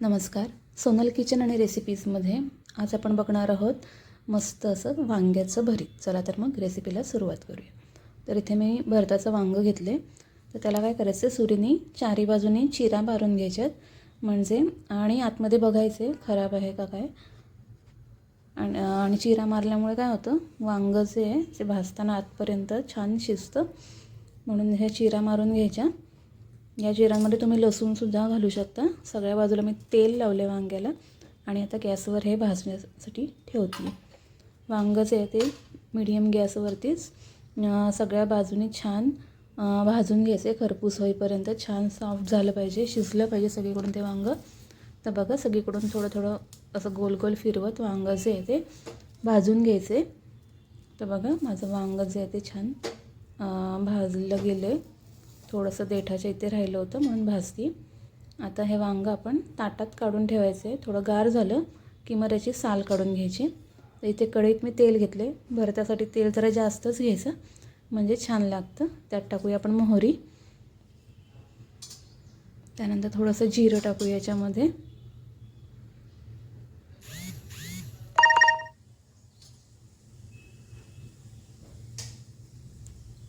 नमस्कार. सोनल किचन आणि रेसिपीजमध्ये आज आपण बघणार आहोत मस्त असं वांग्याचं भरीत. चला तर मग रेसिपीला सुरुवात करूया. तर इथे मी भरताचं वांगं घेतले. तर त्याला काय करायचं, सुरीने चारी बाजूने चिरा मारून घ्यायच्यात म्हणजे आणि आतमध्ये बघायचे खराब आहे का काय. आणि चिरा मारल्यामुळे काय होतं, वांगं जे आहे ते भाजताना आतपर्यंत छान शिजतं. म्हणून ह्या चिरा मारून घ्यायच्या. या चिरांमध्ये तुम्ही लसूणसुद्धा घालू शकता. सगळ्या बाजूला मी तेल लावले वांग्याला आणि आता गॅसवर हे भाजण्यासाठी ठेवते. वांगं जे आहे ते मीडियम गॅसवरतीच सगळ्या बाजूनी छान भाजून घ्यायचे. खरपूस होईपर्यंत छान सॉफ्ट झालं पाहिजे, शिजलं पाहिजे सगळीकडून ते वांगं. तर बघा, सगळीकडून थोडं थोडं असं गोल गोल फिरवत वांगं जे आहे ते भाजून घ्यायचे. तर बघा, माझं वांगं जे आहे ते छान भाजलं गेलं आहे. थोडंसं देठाच्या इथे राहिलं होतं म्हणून भाजती. आता हे वांगं आपण ताटात काढून ठेवायचं आहे. थोडं गार झालं की मग याची साल काढून घ्यायची. तर इथे कढईत मी तेल घेतले. भरतासाठी तेल जरा जास्तच घ्यायचं म्हणजे छान लागतं. त्यात टाकूया आपण मोहरी. त्यानंतर थोडंसं जिरं टाकूया याच्यामध्ये.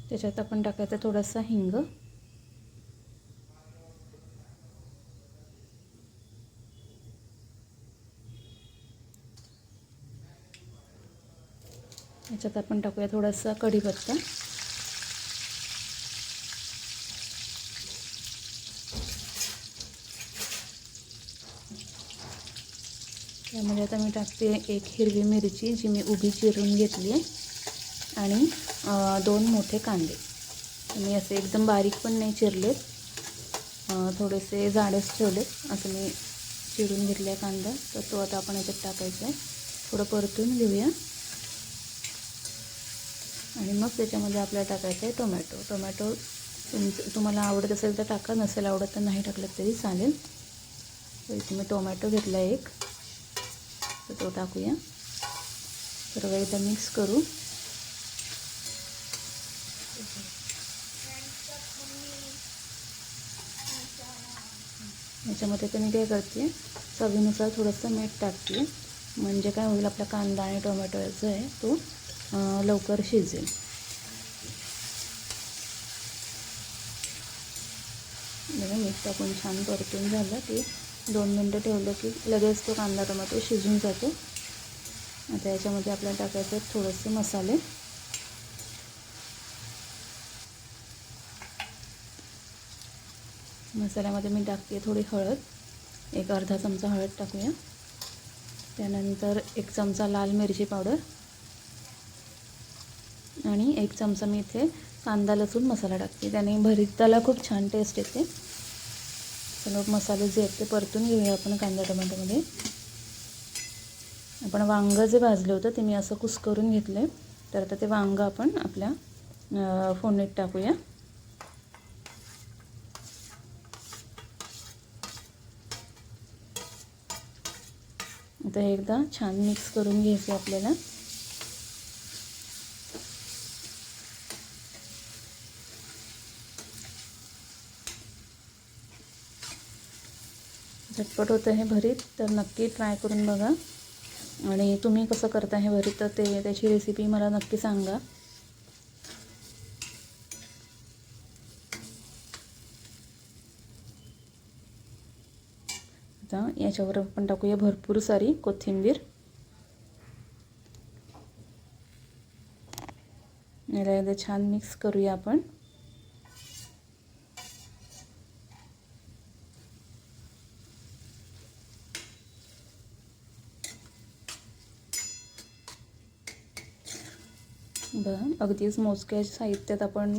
त्याच्यात आपण टाकायचं थोडासा हिंग. याच्यात आपण टाकूया थोडासा कढीपत्ता. त्यामध्ये आता मी टाकते एक हिरवी मिरची जी मी उभी चिरून घेतली आहे आणि 2 मोठे कांदे. मी असे एकदम बारीक पण नाही चिरलेत, थोडेसे जाडच ठेवलेत. असं मी चिरून घेतले आहे कांदा. तर तो आता आपण याच्यात टाकायचा आहे. थोडं परतून घेऊया आणि मग त्याच्यामध्ये आपल्याला टाकायचं आहे टोमॅटो. तुम्हाला आवडत असेल तर टाका, नसेल आवडत तर नाही टाकलं तरी चालेल. तर इथे मी टोमॅटो घेतला एक, तर तो टाकूया. सर्व एकदा मिक्स करू. याच्यामध्ये तर मी काय करते, चवीनुसार थोडंसं मीठ टाकते. म्हणजे काय होईल, आपला कांदा आणि टोमॅटो जो आहे तो लवकर शिजेल. बघा, मीठ टाकून छान परतून झालं की 2 मिनटं ठेवलं की लगेच तो कांदा टोमॅटो शिजून जातो. आता याच्यामध्ये आपल्याला टाकायचं थोडेसे मसाले. मसाल्यामध्ये मी टाकते थोडी हळद, एक अर्धा चमचा हळद टाकूया. त्यानंतर 1 चमचा लाल मिरची पावडर आणि 1 चमचा मी इथे कांदा लसूण मसाला टाकते. त्याने भरीताला खूप छान टेस्ट येते. सर्व मसाले जे आहेत ते परतून घेऊया आपण कांदा टोमॅटोमध्ये. आपण वांगं जे भाजलं होतं ते मी असं कुस्करून घेतलं आहे. तर आता ते वांगं आपण आपल्या फोडणीत टाकूया. आता एकदा छान मिक्स करून घ्यायचं आपल्याला. झटपट होतं हे भरीत, तर नक्की ट्राय करून बघा. आणि तुम्ही कसं करता हे भरीत तर त्याची रेसिपी मला नक्की सांगा. आता याच्यावर आपण टाकूया भरपूर सारी कोथिंबीर. याला एकदा छान मिक्स करूया आपण. बघा, अगदीच मोजक्या साहित्यात आपण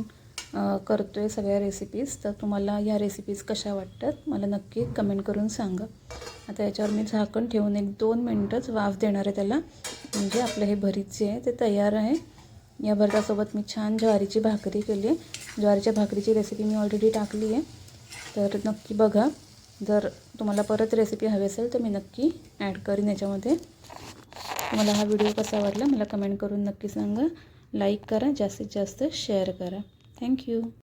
करतो आहे सगळ्या रेसिपीज. तर तुम्हाला ह्या रेसिपीज कशा वाटतात मला नक्की कमेंट करून सांगा. आता याच्यावर मी झाकण ठेवून 1-2 मिनटंच वाफ देणार आहे त्याला. म्हणजे आपलं हे भरीत जे आहे ते तयार आहे. या भरतासोबत मी छान ज्वारीची भाकरी केली आहे. ज्वारीच्या भाकरीची रेसिपी मी ऑलरेडी टाकली आहे, तर नक्की बघा. जर तुम्हाला परत रेसिपी हवी असेल तर मी नक्की ॲड करीन याच्यामध्ये. तुम्हाला हा व्हिडिओ कसा वाटला मला कमेंट करून नक्की सांगा. लाईक करा, जास्तीत जास्त शेअर करा. थँक्यू.